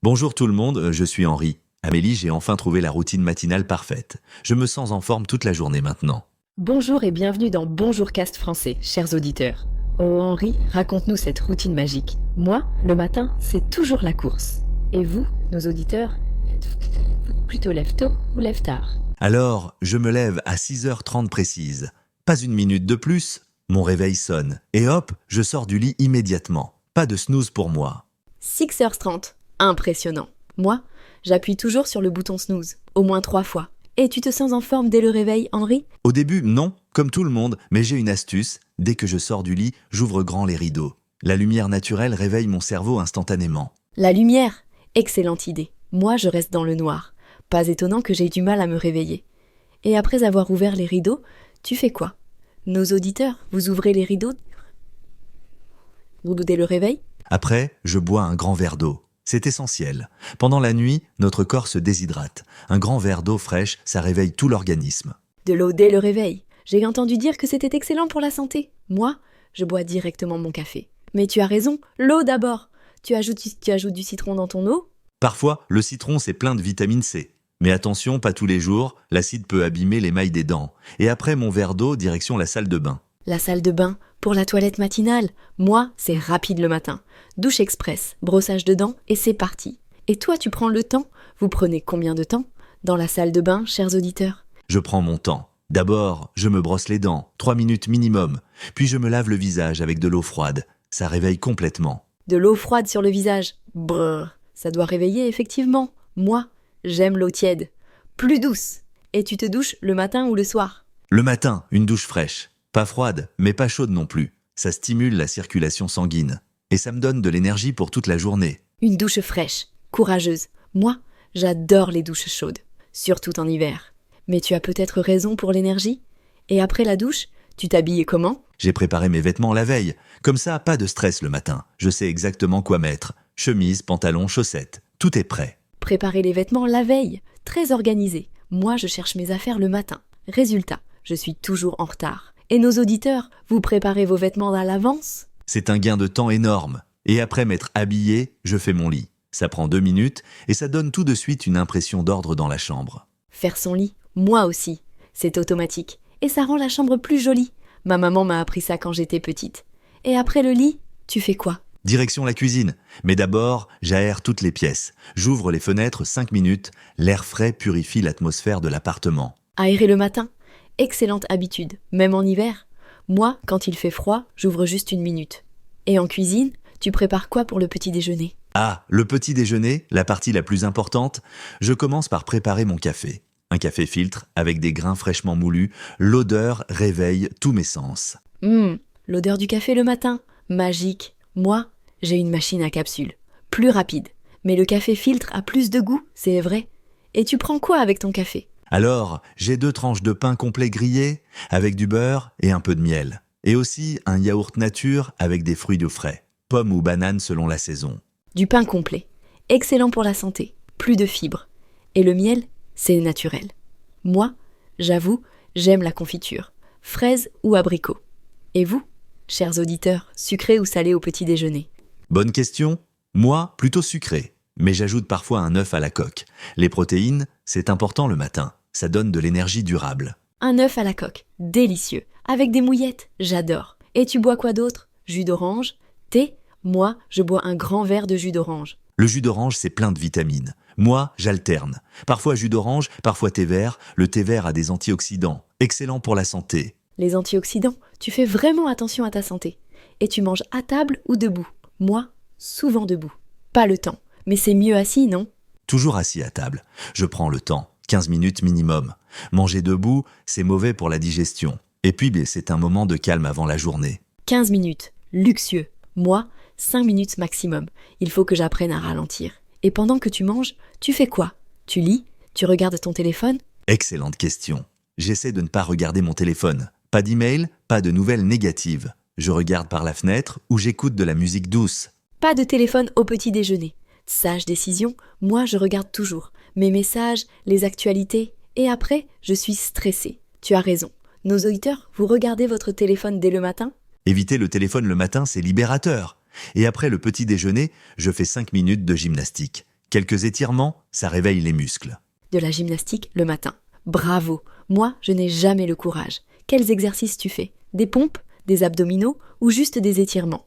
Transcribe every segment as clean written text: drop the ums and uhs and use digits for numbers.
Bonjour tout le monde, je suis Henri. Amélie, j'ai enfin trouvé la routine matinale parfaite. Je me sens en forme toute la journée maintenant. Bonjour et bienvenue dans Bonjour Cast français, chers auditeurs. Oh Henri, raconte-nous cette routine magique. Moi, le matin, c'est toujours la course. Et vous, nos auditeurs, êtes-vous plutôt lève tôt ou lève tard? Alors, je me lève à 6h30 précise. Pas une minute de plus, mon réveil sonne. Et hop, je sors du lit immédiatement. Pas de snooze pour moi. 6h30, impressionnant. Moi, j'appuie toujours sur le bouton snooze, au moins 3 fois. Et tu te sens en forme dès le réveil, Henri? Au début, non, comme tout le monde, mais j'ai une astuce. Dès que je sors du lit, j'ouvre grand les rideaux. La lumière naturelle réveille mon cerveau instantanément. La lumière, excellente idée. Moi, je reste dans le noir. Pas étonnant que j'ai du mal à me réveiller. Et après avoir ouvert les rideaux, tu fais quoi? Nos auditeurs, vous ouvrez les rideaux dès le réveil? Après, je bois un grand verre d'eau. C'est essentiel. Pendant la nuit, notre corps se déshydrate. Un grand verre d'eau fraîche, ça réveille tout l'organisme. De l'eau dès le réveil. J'ai entendu dire que c'était excellent pour la santé. Moi, je bois directement mon café. Mais tu as raison, l'eau d'abord. Tu ajoutes du citron dans ton eau? Parfois, le citron, c'est plein de vitamine C. Mais attention, pas tous les jours, l'acide peut abîmer l'émail des dents. Et après mon verre d'eau, direction la salle de bain. La salle de bain, pour la toilette matinale. Moi, c'est rapide le matin. Douche express, brossage de dents, et c'est parti. Et toi, tu prends le temps? Vous prenez combien de temps dans la salle de bain, chers auditeurs? Je prends mon temps. D'abord, je me brosse les dents, 3 minutes minimum. Puis je me lave le visage avec de l'eau froide. Ça réveille complètement. De l'eau froide sur le visage. Brrr, ça doit réveiller effectivement. Moi, j'aime l'eau tiède. Plus douce. Et tu te douches le matin ou le soir? Le matin, une douche fraîche. Pas froide, mais pas chaude non plus. Ça stimule la circulation sanguine. Et ça me donne de l'énergie pour toute la journée. Une douche fraîche, courageuse. Moi, j'adore les douches chaudes, surtout en hiver. Mais tu as peut-être raison pour l'énergie. Et après la douche, tu t'habilles comment? J'ai préparé mes vêtements la veille. Comme ça, pas de stress le matin. Je sais exactement quoi mettre. Chemise, pantalon, chaussettes. Tout est prêt. Préparer les vêtements la veille, très organisé. Moi, je cherche mes affaires le matin. Résultat, je suis toujours en retard. Et nos auditeurs, vous préparez vos vêtements à l'avance? C'est un gain de temps énorme. Et après m'être habillé, je fais mon lit. Ça prend 2 minutes et ça donne tout de suite une impression d'ordre dans la chambre. Faire son lit, moi aussi. C'est automatique. Et ça rend la chambre plus jolie. Ma maman m'a appris ça quand j'étais petite. Et après le lit, tu fais quoi? Direction la cuisine. Mais d'abord, j'aère toutes les pièces. J'ouvre les fenêtres 5 minutes. L'air frais purifie l'atmosphère de l'appartement. Aérer le matin? Excellente habitude, même en hiver. Moi, quand il fait froid, j'ouvre juste 1 minute. Et en cuisine, tu prépares quoi pour le petit déjeuner? Ah, le petit déjeuner, la partie la plus importante. Je commence par préparer mon café. Un café filtre avec des grains fraîchement moulus. L'odeur réveille tous mes sens. L'odeur du café le matin, magique. Moi, j'ai une machine à capsules, plus rapide. Mais le café filtre a plus de goût, c'est vrai. Et tu prends quoi avec ton café? Alors, j'ai 2 tranches de pain complet grillé avec du beurre et un peu de miel. Et aussi un yaourt nature avec des fruits de frais, pommes ou bananes selon la saison. Du pain complet, excellent pour la santé, plus de fibres. Et le miel, c'est naturel. Moi, j'avoue, j'aime la confiture, fraise ou abricot. Et vous, chers auditeurs, sucré ou salé au petit déjeuner? Bonne question. Moi, plutôt sucré. Mais j'ajoute parfois un œuf à la coque. Les protéines, c'est important le matin. Ça donne de l'énergie durable. Un œuf à la coque, délicieux, avec des mouillettes, j'adore. Et tu bois quoi d'autre? Jus d'orange? Thé? Moi, je bois un grand verre de jus d'orange. Le jus d'orange, c'est plein de vitamines. Moi, j'alterne. Parfois jus d'orange, parfois thé vert. Le thé vert a des antioxydants. Excellent pour la santé. Les antioxydants, tu fais vraiment attention à ta santé. Et tu manges à table ou debout? Moi, souvent debout. Pas le temps, mais c'est mieux assis, non? Toujours assis à table. Je prends le temps. 15 minutes minimum. Manger debout, c'est mauvais pour la digestion. Et puis, c'est un moment de calme avant la journée. 15 minutes, luxueux. Moi, 5 minutes maximum. Il faut que j'apprenne à ralentir. Et pendant que tu manges, tu fais quoi? Tu lis? Tu regardes ton téléphone? Excellente question. J'essaie de ne pas regarder mon téléphone. Pas d'email, pas de nouvelles négatives. Je regarde par la fenêtre ou j'écoute de la musique douce. Pas de téléphone au petit déjeuner. Sage décision, moi je regarde toujours. Mes messages, les actualités, et après, je suis stressée. Tu as raison. Nos auditeurs, vous regardez votre téléphone dès le matin? Éviter le téléphone le matin, c'est libérateur. Et après le petit déjeuner, je fais 5 minutes de gymnastique. Quelques étirements, ça réveille les muscles. De la gymnastique le matin. Bravo! Moi, je n'ai jamais le courage. Quels exercices tu fais? Des pompes, des abdominaux ou juste des étirements?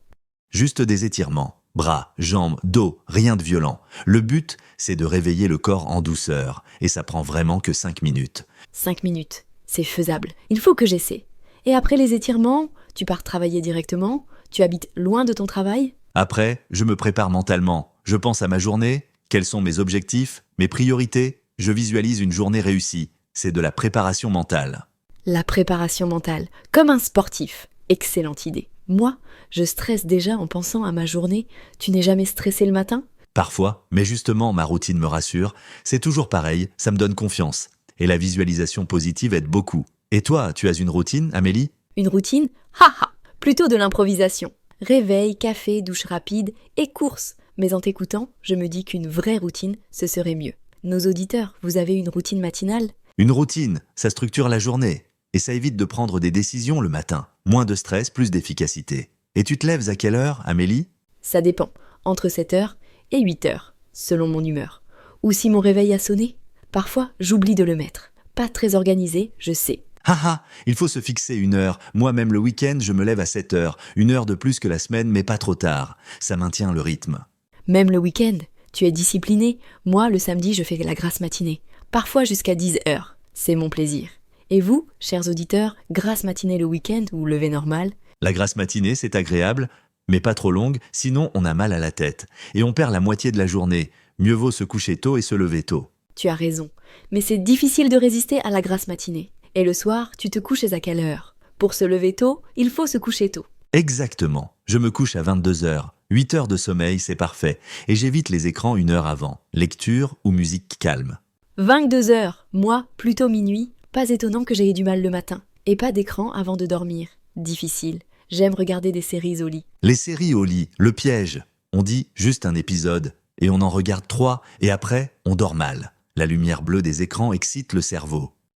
Juste des étirements. Bras, jambes, dos, rien de violent. Le but, c'est de réveiller le corps en douceur. Et ça prend vraiment que 5 minutes. 5 minutes. C'est faisable. Il faut que j'essaie. Et après les étirements, tu pars travailler directement? Tu habites loin de ton travail? Après, je me prépare mentalement. Je pense à ma journée, quels sont mes objectifs, mes priorités. Je visualise une journée réussie. C'est de la préparation mentale. La préparation mentale, comme un sportif. Excellente idée. Moi, je stresse déjà en pensant à ma journée. Tu n'es jamais stressé le matin? Parfois, mais justement, ma routine me rassure. C'est toujours pareil, ça me donne confiance. Et la visualisation positive aide beaucoup. Et toi, tu as une routine, Amélie? Une routine? Haha! Plutôt de l'improvisation. Réveil, café, douche rapide et course. Mais en t'écoutant, je me dis qu'une vraie routine, ce serait mieux. Nos auditeurs, vous avez une routine matinale? Une routine, ça structure la journée. Et ça évite de prendre des décisions le matin. Moins de stress, plus d'efficacité. Et tu te lèves à quelle heure, Amélie? Ça dépend. Entre 7h et 8h, selon mon humeur. Ou si mon réveil a sonné. Parfois, j'oublie de le mettre. Pas très organisé, je sais. Haha, il faut se fixer une heure. Moi-même le week-end, je me lève à 7 heures. Une heure de plus que la semaine, mais pas trop tard. Ça maintient le rythme. Même le week-end, tu es discipliné. Moi, le samedi, je fais la grasse matinée. Parfois jusqu'à 10h. C'est mon plaisir. Et vous, chers auditeurs, grasse matinée le week-end ou lever normal? La grasse matinée, c'est agréable, mais pas trop longue, sinon on a mal à la tête. Et on perd la moitié de la journée. Mieux vaut se coucher tôt et se lever tôt. Tu as raison. Mais c'est difficile de résister à la grasse matinée. Et le soir, tu te couches à quelle heure? Pour se lever tôt, il faut se coucher tôt. Exactement. Je me couche à 22 heures. 8 heures de sommeil, c'est parfait. Et j'évite les écrans une heure avant. Lecture ou musique calme. 22h, moi, plutôt minuit. Pas étonnant que j'aie du mal le matin. Et pas d'écran avant de dormir. Difficile. J'aime regarder des séries au lit. Les séries au lit, le piège. On dit juste un épisode. Et on en regarde 3, et après, on dort mal. La lumière bleue des écrans excite le cerveau.